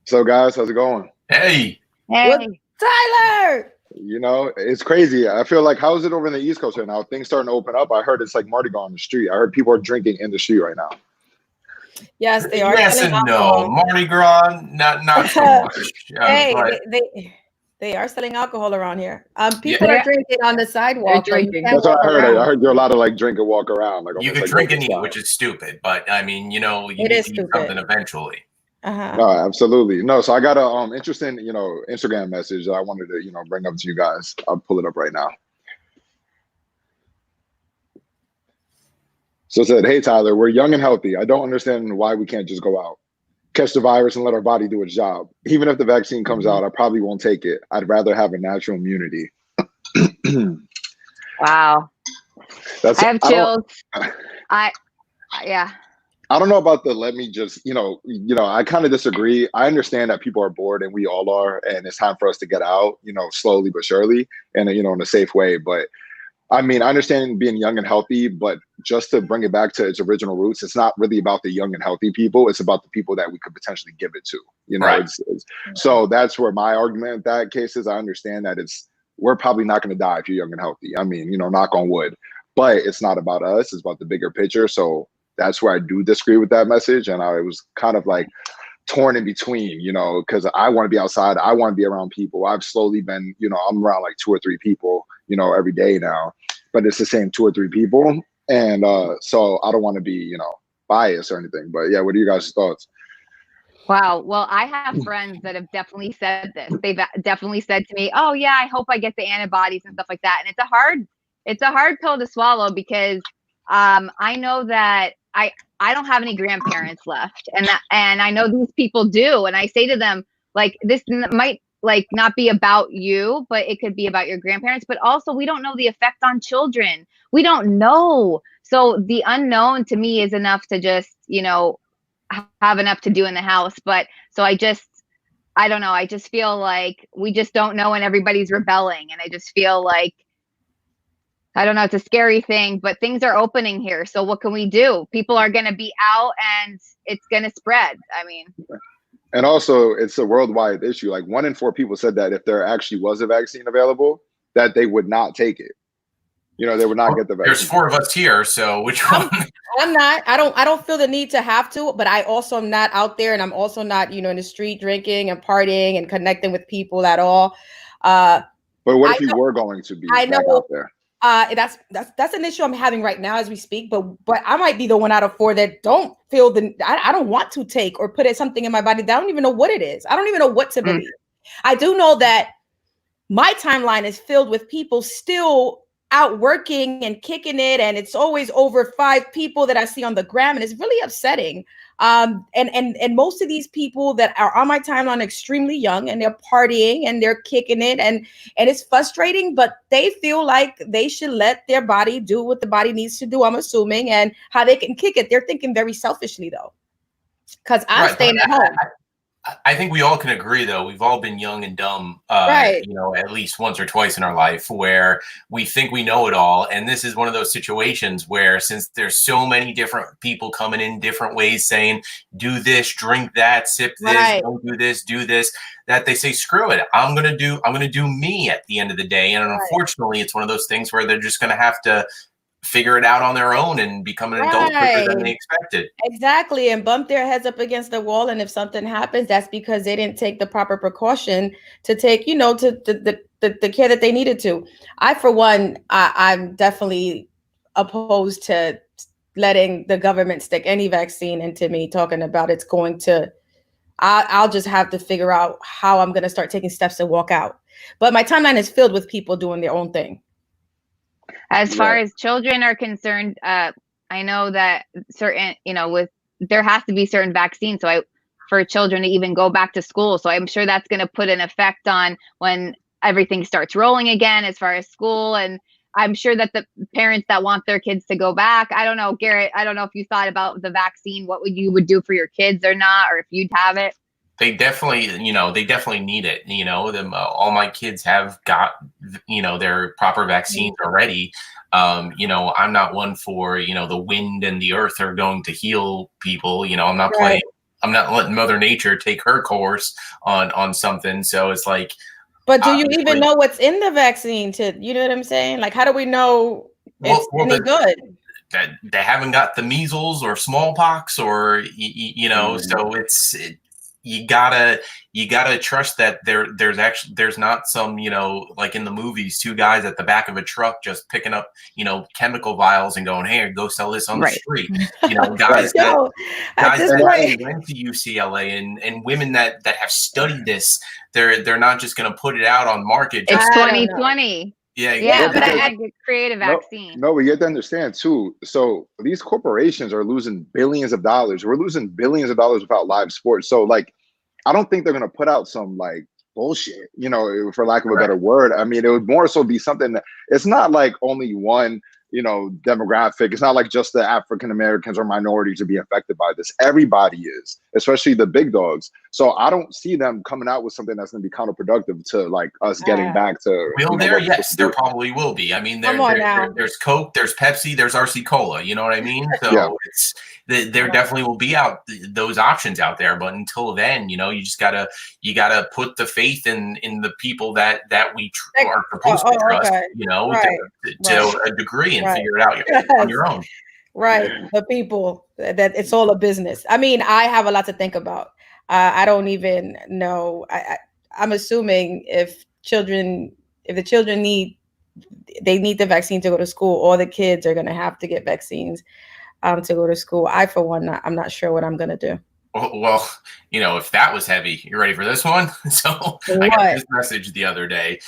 So, guys, how's it going? Hey, What, Hey, Tyler? You know, it's crazy. I feel like, how is it over in the East Coast right now? Things starting to open up. I heard it's like Mardi Gras on the street. I heard people are drinking in the street right now. Yes, they are yes selling and no. alcohol. Mardi Gras, not so much. Hey, But they are selling alcohol around here. yeah, People are they're drinking on the they're sidewalk, though. You drinking. can't That's what walk I heard. I around. heard you're allowed to like drink and walk around, like you almost could like drink local and eat, style. which is stupid. But I mean, you It need is to eat something stupid. eventually. Uh-huh. No, absolutely. No, so I got a interesting, Instagram message that I wanted to, bring up to you guys. I'll pull it up right now. So it said, "Hey Tyler, we're young and healthy. I don't understand why we can't just go out, catch the virus, and let our body do its job. Even if the vaccine comes out, I probably won't take it. I'd rather have a natural immunity." Wow. That's I have I don't chills. I yeah. I don't know about the let me just, I kind of disagree. I understand that people are bored and we all are, and it's time for us to get out, slowly but surely and, in a safe way. But I mean, I understand being young and healthy, but just to bring it back to its original roots, it's not really about the young and healthy people. It's about the people that we could potentially give it to, Right. So that's where my argument in that case is. I understand that we're probably not going to die if you're young and healthy. I mean, knock on wood, but it's not about us. It's about the bigger picture. So that's where I do disagree with that message. And I was kind of like torn in between, because I want to be outside. I want to be around people. I've slowly been, I'm around like 2 or 3 people, every day now, but it's the same 2 or 3 people. And so I don't want to be, biased or anything. But yeah, what are you guys' thoughts? Wow. Well, I have friends that have definitely said this. They've definitely said to me, "Oh yeah, I hope I get the antibodies and stuff like that." And it's a hard pill to swallow because I know that I don't have any grandparents left, and I know these people do, and I say to them like this might like not be about you, but it could be about your grandparents. But also, we don't know the effect on children. We don't know. So the unknown to me is enough to just have enough to do in the house. But so I don't know. I just feel like we just don't know and everybody's rebelling. And I just feel like, I don't know, it's a scary thing, but things are opening here. So what can we do? People are going to be out and it's going to spread. I mean, and also it's a worldwide issue. Like 1 in 4 people said that if there actually was a vaccine available, that they would not take it. They would not get the vaccine. There's 4 of us here, so which one? I'm not. I don't feel the need to have to, but I also am not out there, and I'm also not, in the street drinking and partying and connecting with people at all. But what if you were going to be back out there? That's an issue I'm having right now as we speak. But I might be the one out of 4 that don't feel I don't want to take or put something in my body that I don't even know what it is. I don't even know what to believe. I do know that my timeline is filled with people still out working and kicking it, and it's always over 5 people that I see on the gram, and it's really upsetting. And most of these people that are on my timeline are extremely young, and they're partying and they're kicking it, and it's frustrating, but they feel like they should let their body do what the body needs to do, I'm assuming, and how they can kick it. They're thinking very selfishly though, because I'm staying at home. I think we all can agree, though. We've all been young and dumb, Right. At least once or twice in our life where we think we know it all. And this is one of those situations where since there's so many different people coming in different ways saying, do this, drink that, sip this, Right. don't do this, that they say, screw it. I'm going to do me at the end of the day. And unfortunately, it's one of those things where they're just going to have to figure it out on their own and become an adult quicker than they expected. Exactly. And bump their heads up against the wall. And if something happens, that's because they didn't take the proper precaution to take, to the care that they needed to. I, for one, I'm definitely opposed to letting the government stick any vaccine into me, talking about it's going to, I'll just have to figure out how I'm going to start taking steps to walk out. But my timeline is filled with people doing their own thing. As far as children are concerned, I know that certain, there has to be certain vaccines. So for children to even go back to school. So I'm sure that's going to put an effect on when everything starts rolling again, as far as school. And I'm sure that the parents that want their kids to go back, I don't know, Garrett, I don't know if you thought about the vaccine, what you would do for your kids or not, or if you'd have it. They definitely need it. All my kids have got, their proper vaccines already. I'm not one for, the wind and the earth are going to heal people. I'm not playing I'm not letting Mother Nature take her course on something. So it's like, but do you even know what's in the vaccine? You know what I'm saying? Like, how do we know it's any good? That they haven't got the measles or smallpox or you know, so you gotta trust that there's not some, you know, like in the movies, two guys at the back of a truck just picking up, you know, chemical vials and going, hey, go sell this on the street. You know, guys that went to UCLA and women that have studied this, they're not just gonna put it out on market. It's 2020. Yeah, but I could create a vaccine. No, we have to understand too. So these corporations are losing billions of dollars. We're losing billions of dollars without live sports. So like, I don't think they're gonna put out some like bullshit, you know, for lack of a better word. I mean, it would more so be something that it's not like only one, you know, demographic. It's not like just the African Americans or minorities are being affected by this. Everybody is, especially the big dogs. So I don't see them coming out with something that's going to be counterproductive to like us getting back to. Yes, there probably will be. I mean, there's Coke, there's Pepsi, there's RC Cola. You know what I mean? So there definitely will be those options out there. But until then, you know, you gotta put the faith in the people that we are supposed to trust. You know, to a degree. And figure it out on your own. Right. The people that it's all a business. I mean, I have a lot to think about. I don't even know. I'm assuming if the children need the vaccine to go to school, all the kids are going to have to get vaccines to go to school. I, for one, I'm not sure what I'm going to do. Well, you know, if that was heavy, you ready for this one? So I got this message the other day,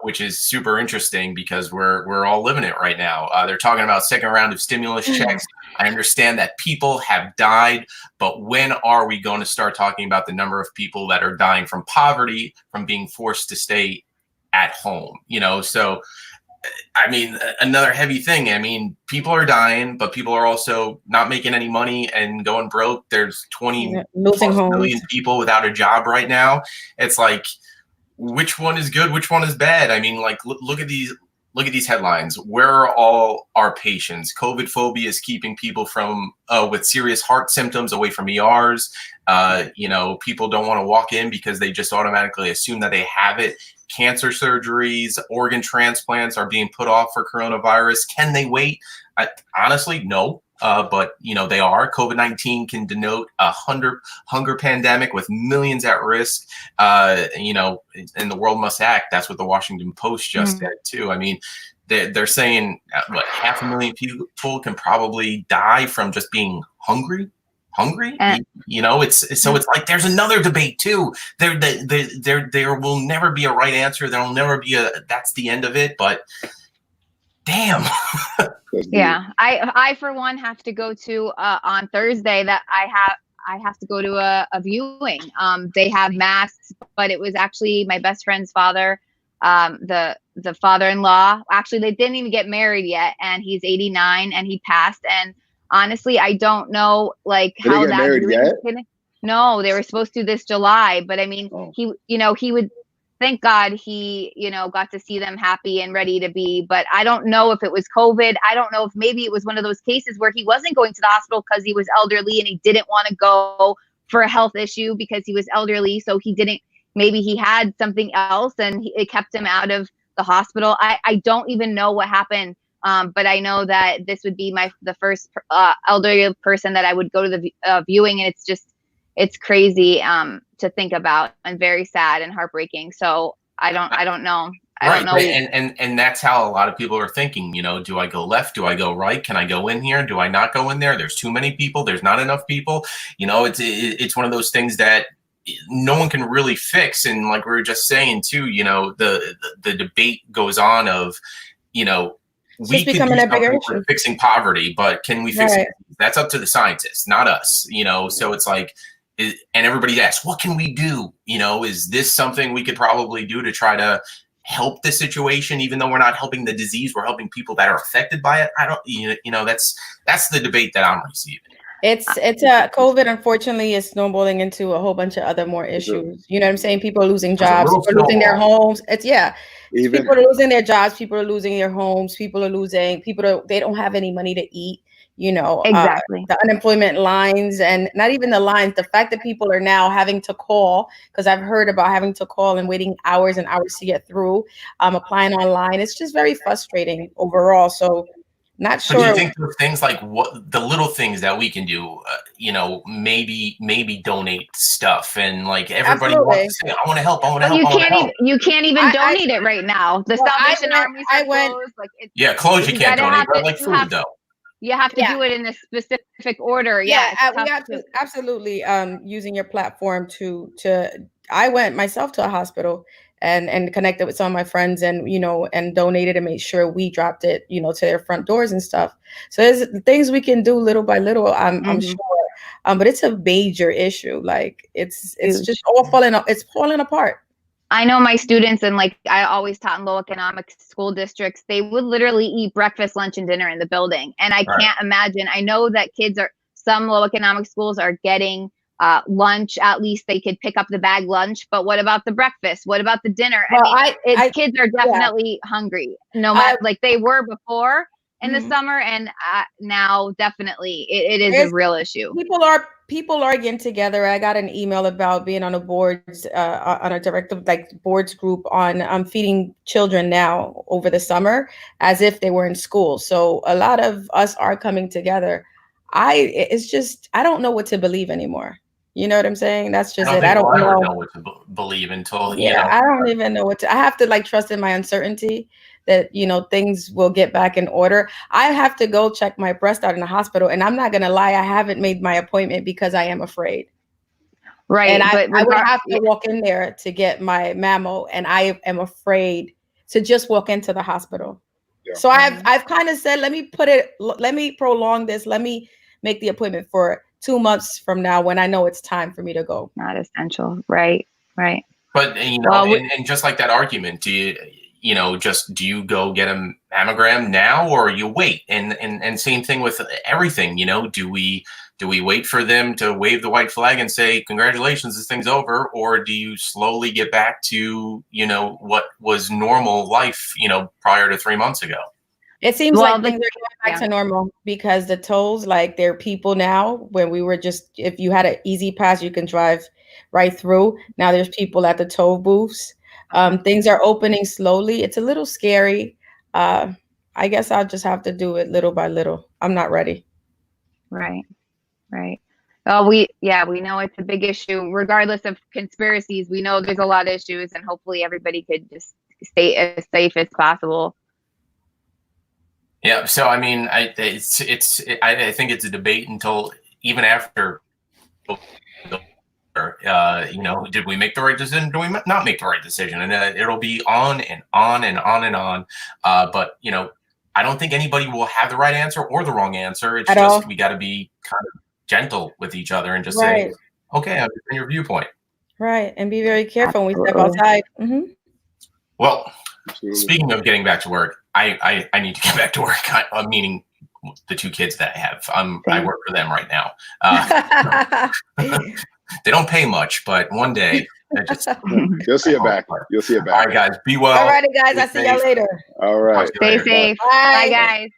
which is super interesting because we're all living it right now. They're talking about second round of stimulus checks. I understand that people have died, but when are we going to start talking about the number of people that are dying from poverty, from being forced to stay at home? You know, so I mean, another heavy thing. I mean, people are dying, but people are also not making any money and going broke. There's 20 million people without a job right now. It's like, which one is good? Which one is bad? I mean, like, look at these headlines. Where are all our patients? COVID phobia is keeping people from with serious heart symptoms away from ERs. You know, people don't want to walk in because they just automatically assume that they have it. Cancer surgeries, organ transplants are being put off for coronavirus. Can they wait? Honestly, no. But, you know, they are. COVID-19 can denote a hunger pandemic with millions at risk. You know, and the world must act. That's what the Washington Post just said, too. I mean, they're saying, 500,000 people can probably die from just being hungry. You know, it's like there's another debate too. There will never be a right answer. There will never be that's the end of it. But damn. Yeah, I for one have to go to on Thursday that I have to go to a viewing. They have masks, but it was actually my best friend's father, the father-in-law. Actually, they didn't even get married yet, and he's 89 and he passed. And honestly, I don't know like how that really. No, they were supposed to this July, but I mean, he would. Thank God he, you know, got to see them happy and ready to be. But I don't know if it was COVID. I don't know if maybe it was one of those cases where he wasn't going to the hospital because he was elderly and he didn't want to go for a health issue because he was elderly. So he didn't. Maybe he had something else and it kept him out of the hospital. I don't even know what happened. But I know that this would be the first elderly person that I would go to the viewing, and it's crazy to think about and very sad and heartbreaking. So I don't know. I don't know. And that's how a lot of people are thinking. You know, do I go left? Do I go right? Can I go in here? Do I not go in there? There's too many people. There's not enough people. You know, it's one of those things that no one can really fix. And like we were just saying too, you know, the debate goes on of, you know, we could do something for fixing poverty, but can we fix it? That's up to the scientists, not us, you know? So it's like, and everybody asks, what can we do? You know, is this something we could probably do to try to help the situation, even though we're not helping the disease, we're helping people that are affected by it? I don't, you know, that's the debate that I'm receiving. It's COVID, unfortunately, is snowballing into a whole bunch of other more issues. You know what I'm saying? People are losing jobs, people are losing their homes. People are losing their jobs, people are losing their homes, they don't have any money to eat. you know, Exactly. the unemployment lines, and not even the lines, the fact that people are now having to call, because I've heard about having to call and waiting hours and hours to get through, applying online. It's just very frustrating overall. So not But do you sure. think those things, like what the little things that we can do, you know, maybe donate stuff, and like everybody Absolutely. wants to say, I want to help, I want to But help, I want to help. you can't even donate it right now. The Well, Salvation Armies are I went- closed. Like Yeah, clothes you can't gotta donate, have but to- like you food have- though. You have to Yeah. do it in a specific order. we Yeah, have to absolutely using your platform to I went myself to a hospital and connected with some of my friends, and you know, and donated and made sure we dropped it, you know, to their front doors and stuff. So there's things we can do little by little, I'm sure. But it's a major issue. Like it's Huge. just all falling apart. I know my students, and like I always taught in low economic school districts, they would literally eat breakfast, lunch, and dinner in the building. And I can't imagine. I know that some low economic schools are getting lunch. At least they could pick up the bag lunch. But what about the breakfast? What about the dinner? Well, I mean, kids are definitely hungry, no matter like they were before in the summer, and now definitely it is a real issue. People are getting together. I got an email about being on a boards on a directive boards group on feeding children now over the summer as if they were in school. So a lot of us are coming together. It's just I don't know what to believe anymore. You know what I'm saying? That's just it. I don't know what to believe until you know. I don't even know what to. I have to like trust in my uncertainty that, you know, things will get back in order. I have to go check my breast out in the hospital, and I'm not gonna lie, I haven't made my appointment because I am afraid. Right. And but I would have to walk in there to get my mammo, and I am afraid to just walk into the hospital. Yeah. So I've kind of said, let me prolong this. Let me make the appointment for 2 months from now when I know it's time for me to go. Not essential. Right. But you know, and just like that argument, do you go get a mammogram now, or you wait? And same thing with everything, you know, do we wait for them to wave the white flag and say, congratulations, this thing's over? Or do you slowly get back to, you know, what was normal life, you know, prior to 3 months ago? It seems like things are going back to normal, because the tolls, like there are people now, when we were just, if you had an easy pass, you can drive right through. Now there's people at the toll booths. Things are opening slowly. It's a little scary. I guess I'll just have to do it little by little. I'm not ready. Right. Well, we know it's a big issue. Regardless of conspiracies, we know there's a lot of issues, and hopefully everybody could just stay as safe as possible. Yeah. So I mean, I think it's a debate until even after. You know, did we make the right decision? Do we not make the right decision? And it'll be on and on and on and on. But you know, I don't think anybody will have the right answer or the wrong answer. It's just we got to be kind of gentle with each other and just say, okay, I understand your viewpoint. Right, and be very careful when we step outside. Mm-hmm. Well, speaking of getting back to work, I need to get back to work. Meaning the 2 kids that I have. I work for them right now. They don't pay much, but one day you'll see it back. You'll see it back. All right, guys. Be well. All righty, guys. I'll see y'all later. All right. Stay safe. Bye, guys.